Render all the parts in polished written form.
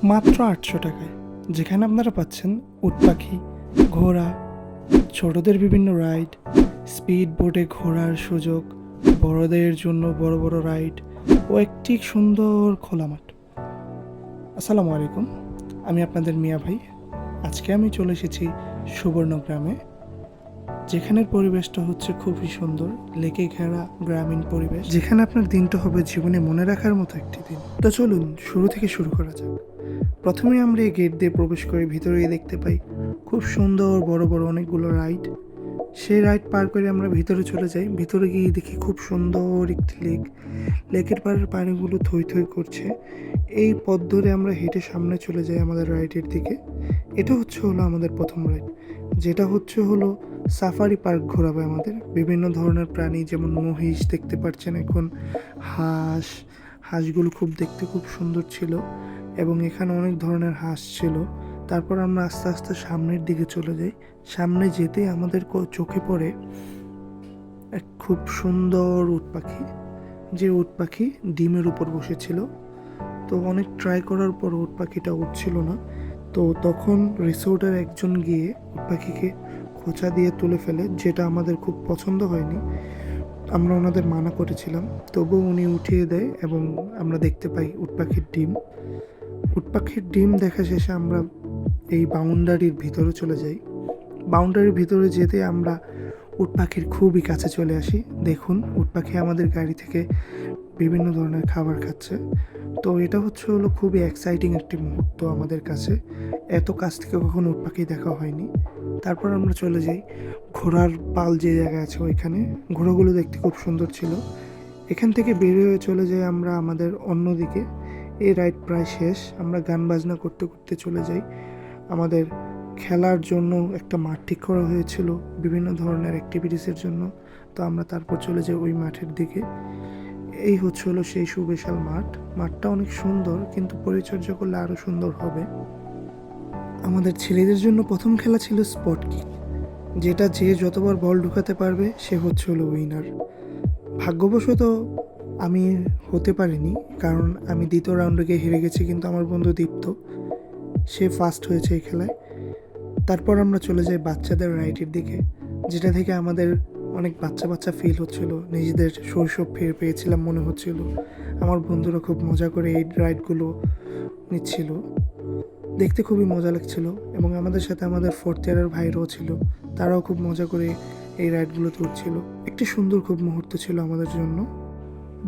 মাত্র ৮০০ টাকায়, যেখানে আপনারা পাচ্ছেন উট পাখি, ঘোড়া, ছোটদের বিভিন্ন রাইড, স্পিড বোটে ঘোরার সুযোগ, বড়দের জন্য বড় বড় রাইড ও একটি সুন্দর খোলা মাঠ। আসসালামু আলাইকুম, আমি আপনাদের মিয়া ভাই। আজকে আমি চলে এসেছি সুবর্ণগ্রামে, যেখানের পরিবেশটা হচ্ছে খুবই সুন্দর, লেকে ঘেরা গ্রামীণ পরিবেশ, যেখানে আপনার দিনটা হবে জীবনে মনে রাখার মতো একটি দিন। তো চলুন শুরু থেকে শুরু করা যাক। প্রথমে আমরা এই গেট দিয়ে প্রবেশ করে ভিতরে দেখতে পাই খুব সুন্দর বড় বড় অনেকগুলো রাইড। সেই রাইড পার করে আমরা ভিতরে চলে যাই। ভিতরে গিয়ে দেখি খুব সুন্দর একটি লেক। লেকের পাড়ের পানিগুলো থই থই করছে। এই পথ ধরে আমরা হেঁটে সামনে চলে যাই আমাদের রাইডের দিকে। এটা হলো আমাদের প্রথম রাইড, যেটা হলো সাফারি পার্ক ঘোরাবে আমাদের। বিভিন্ন ধরনের প্রাণী, যেমন মহিষ দেখতে পাচ্ছেন এখন, হাঁসগুলো দেখতে খুব সুন্দর ছিল এবং এখানে অনেক ধরনের হাঁস ছিল। তারপর আমরা আস্তে আস্তে সামনের দিকে চলে যাই। সামনে যেতেই আমাদের চোখে পড়ে এক খুব সুন্দর উট পাখি, যে উট পাখি ডিমের উপর বসেছিল। তো অনেক ট্রাই করার পর উট পাখিটা উঠছিল না। তো তখন রিসোর্টের একজন গিয়ে উট পাখিকে খোঁচা দিয়ে তুলে ফেলে, যেটা আমাদের খুব পছন্দ হয়নি। আমরা ওনাদের মানা করেছিলাম, তবুও উনি উঠিয়ে দেয় এবং আমরা দেখতে পাই উট পাখির ডিম। উট পাখির ডিম দেখা শেষে আমরা এই বাউন্ডারির ভিতরে চলে যাই। বাউন্ডারির ভিতরে যেতে আমরা উট পাখির খুবই কাছে চলে আসি। দেখুন, উট পাখি আমাদের গাড়ি থেকে বিভিন্ন ধরনের খাবার খাচ্ছে। তো এটা হলো খুবই এক্সাইটিং একটি মুহূর্ত আমাদের কাছে। এত কাছ থেকে কখনো উট পাখি দেখা হয়নি। তারপর আমরা চলে যাই ঘোড়ার পাল যে জায়গায় আছে ওইখানে। ঘোড়াগুলো দেখতে খুব সুন্দর ছিল। এখান থেকে বের হয়ে চলে যাই আমরা আমাদের অন্যদিকে। এই রাইড প্রায় শেষ। আমরা গান বাজনা করতে করতে চলে যাই আমাদের খেলার জন্য একটা মাঠ ঠিক করা হয়েছিল বিভিন্ন ধরনের অ্যাক্টিভিটিসের জন্য। তো আমরা তারপর চলে যাই ওই মাঠের দিকে। এই হলো সেই সুবিশাল মাঠ। মাঠটা অনেক সুন্দর, কিন্তু পরিচর্যা করলে আরও সুন্দর হবে। আমাদের ছেলেদের জন্য প্রথম খেলা ছিল স্পট কিক, যেটা যে যতবার বল ঢুকাতে পারবে সে হলো উইনার। ভাগ্যবশত আমি হতে পারিনি, কারণ আমি দ্বিতীয় রাউন্ডে গিয়ে হেরে গেছি, কিন্তু আমার বন্ধু দীপ্ত সে ফার্স্ট হয়েছে এই খেলায়। তারপর আমরা চলে যাই বাচ্চাদের রাইডের দিকে, যেটা থেকে আমাদের অনেক বাচ্চা বাচ্চা ফিল হচ্ছিল, নিজেদের শৈশব ফিরে পেয়েছিলাম মনে হচ্ছিল। আমার বন্ধুরা খুব মজা করে এই রাইডগুলো নিচ্ছিল, দেখতে খুবই মজা লাগছিল। এবং আমাদের সাথে আমাদের ফোর্থ ইয়ারের ভাইরাও ছিল, তারাও খুব মজা করে এই রাইডগুলোতে উঠছিল। একটি সুন্দর খুব মুহূর্ত ছিল আমাদের জন্য।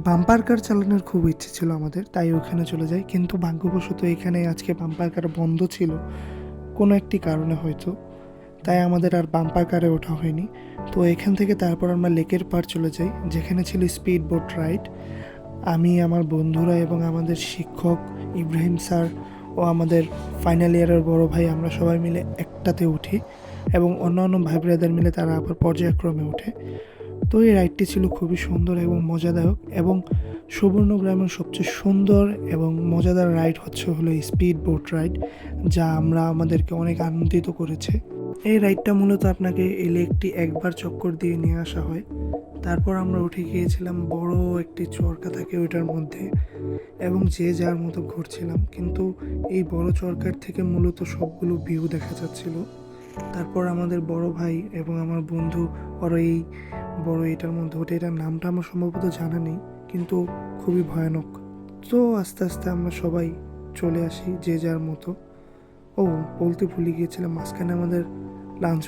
বাম্পার কার চালানোর খুব ইচ্ছে ছিল আমাদের, তাই ওখানে চলে যাই। কিন্তু ভাগ্যবশত এখানে আজকে বাম্পার কার বন্ধ ছিল কোনো একটি কারণে হয়তো, তাই আমাদের আর বাম্পার কারে ওঠা হয়নি। তো এখান থেকে তারপর আমরা লেকের পাড় চলে যাই, যেখানে ছিল স্পিড বোট রাইড। আমি, আমার বন্ধুরা এবং আমাদের শিক্ষক ইব্রাহিম স্যার ও আমাদের ফাইনাল ইয়ারের বড় ভাই, আমরা সবাই মিলে একটাতে উঠি এবং অন্যান্য ভাই ব্রাদার মিলে তারা আবার পর্যায়ক্রমে ওঠে। তো এই রাইডটি ছিল খুবই সুন্দর এবং মজাদায়ক, এবং সুবর্ণগ্রামের সবচেয়ে সুন্দর এবং মজাদার রাইড হলো স্পিড বোট রাইড, যা আমাদেরকে অনেক আনন্দিত করেছে। এই রাইডটা মূলত আপনাকে এই লেকটি একবার চক্কর দিয়ে নিয়ে আসা হয়। তারপর আমরা উঠে গিয়েছিলাম বড় একটি চরকা থাকে ওইটার মধ্যে, এবং যে যার মতো ঘুরছিলাম, কিন্তু এই বড় চরকার থেকে মূলত সবগুলো ভিউ দেখা যাচ্ছিল। তারপর আমাদের বড় ভাই এবং আমার বন্ধু ওরা এই বড় এটার মধ্যে ওঠে। এটার নামটা আমার সম্ভবত জানা নেই, কিন্তু খুবই ভয়ানক। তো আস্তে আস্তে আমরা সবাই চলে আসি যে যার মতো। ও, বলতে ভুলে গিয়েছিলাম, মাঝখানে আমাদের লাঞ্চ